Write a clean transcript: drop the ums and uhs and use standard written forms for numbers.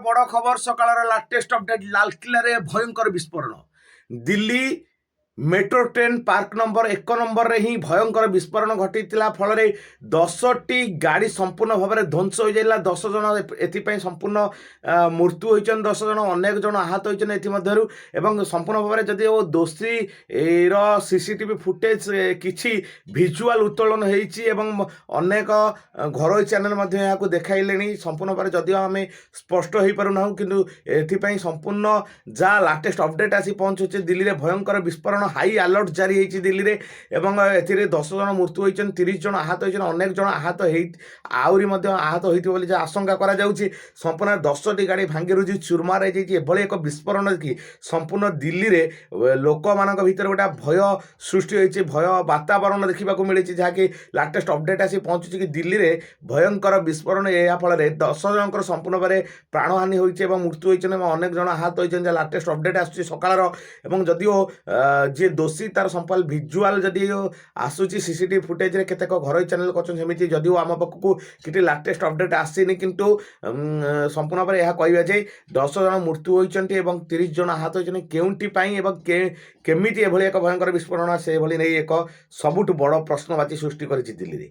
বড় খবর সকালের লাটেস্ট অপডেট লালকিল্লারে ভয়ঙ্কর বিস্ফোরণ দিল্লী মেট্রো ট্রেন পার্ক নম্বর 1 নম্বরে ହିଁ ভয়ঙ্কর বিস্ফোরণ ঘটিଥିଲା ଫଳରେ 10ଟି ଗାଡ଼ି ସମ୍ପୂର୍ଣ୍ଣ ଭାବରେ ଧ୍ୱଂସ ହୋଇଯାଇଥିଲା 10 ଜଣ ଏଥିପାଇଁ ସମ୍ପୂର୍ଣ୍ଣ ମୃତ୍ୟୁ ହୋଇଛନ୍ତି 10 ଜଣ ଅନେକ ଜଣ ଆହତ ହୋଇଛନ୍ତି ଏଥିମଧ୍ୟରୁ ଏବଂ ସମ୍ପୂର୍ଣ୍ଣ ଭାବରେ ଯଦି ଓ ଦୋଷୀର ସିସିଟିଭି ଫୁଟେଜ୍ କିଛି ଭିଜୁଆଲ୍ ଉତ୍ତୋଳନ ହେଇଛି ଏବଂ ଅନେକ ଘରୋଇ ଚ୍ୟାନେଲ ମଧ୍ୟ ଏହାକୁ ଦେଖାଇଲେଣି ସମ୍ପୂର୍ଣ୍ଣ ଭାବରେ ଯଦିଓ ଆମେ ସ୍ପଷ୍ଟ ହୋଇପାରୁନାହୁଁ କିନ୍ତୁ ଏଥିପାଇଁ ସମ୍ପୂର୍ଣ୍ଣ ଯାହା ଲାଟେଷ୍ଟ ଅପଡେଟ୍ ଆସି ପହଞ୍ଚୁଛି ଦିଲ୍ଲୀରେ ଭୟଙ୍କର ବିସ୍ଫୋରଣ ହାଇ ଆଲର୍ଟ ଜାରି ହୋଇଛି ଦିଲ୍ଲୀରେ ଏବଂ ଏଥିରେ 10 ଜଣ ମୃତ୍ୟୁ ହୋଇଛନ୍ତି 30 ଜଣ ଆହତ ହୋଇଛନ୍ତି ଅନେକ ଜଣ ଆହତ ହେଇ ଆହୁରି ମଧ୍ୟ ଆହତ ହୋଇଥିବ ବୋଲି ଯାହା ଆଶଙ୍କା କରାଯାଉଛି ସମ୍ପୂର୍ଣ୍ଣ 10ଟି ଗାଡ଼ି ଭାଙ୍ଗି ରୁଜି ଚୁରମାର ହୋଇଯାଇଛି ଏଭଳି ଏକ ବିସ୍ଫୋରଣ କି ସମ୍ପୂର୍ଣ୍ଣ ଦିଲ୍ଲୀରେ ଲୋକମାନଙ୍କ ଭିତରେ ଗୋଟେ ଭୟ ସୃଷ୍ଟି ହୋଇଛି ଭୟ ବାତାବରଣ ଦେଖିବାକୁ ମିଳିଛି ଯାହାକି ଲାଟେଷ୍ଟ ଅପଡେଟ୍ ଆସି ପହଞ୍ଚୁଛି କି ଦିଲ୍ଲୀରେ ଭୟଙ୍କର ବିସ୍ଫୋରଣ ଏହା ଫଳରେ 10 ଜଣଙ୍କର ସମ୍ପୂର୍ଣ୍ଣ ଭାବରେ ପ୍ରାଣହାନି ହୋଇଛି ଏବଂ ମୃତ୍ୟୁ ହୋଇଛନ୍ତି ଏବଂ ଅନେକ ଜଣ ଆହତ ହୋଇଛନ୍ତି ଯାହା ଲାଟେଷ୍ଟ ଅପଡେଟ୍ ଆସୁଛି ସକାଳର ଏବଂ ଯଦିଓ ଯିଏ ଦୋଷୀ ତାର ସମ୍ପୂର୍ଣ୍ଣ ଭିଜୁଆଲ୍ ଯଦି ଆସୁଛି ସିସିଟିଭି ଫୁଟେଜ୍ରେ କେତେକ ଘରୋଇ ଚ୍ୟାନେଲ କରୁଛନ୍ତି ସେମିତି ଯଦିଓ ଆମ ପାଖକୁ କିଛି ଲାଟେଷ୍ଟ ଅପଡେଟ୍ ଆସିନି କିନ୍ତୁ ସମ୍ପୂର୍ଣ୍ଣ ଭାବରେ ଏହା କହିବା ଯେ 10 ଜଣ ମୃତ୍ୟୁ ହୋଇଛନ୍ତି ଏବଂ 30 ଜଣ ଆହତ ହୋଇଛନ୍ତି କେଉଁଠି ପାଇଁ ଏବଂ କେମିତି ଏଭଳି ଏକ ଭୟଙ୍କର ବିସ୍ଫୋରଣ ସେଭଳି ନେଇ ଏକ ସବୁଠୁ ବଡ଼ ପ୍ରଶ୍ନବାଚୀ ସୃଷ୍ଟି କରିଛି ଦିଲ୍ଲୀରେ।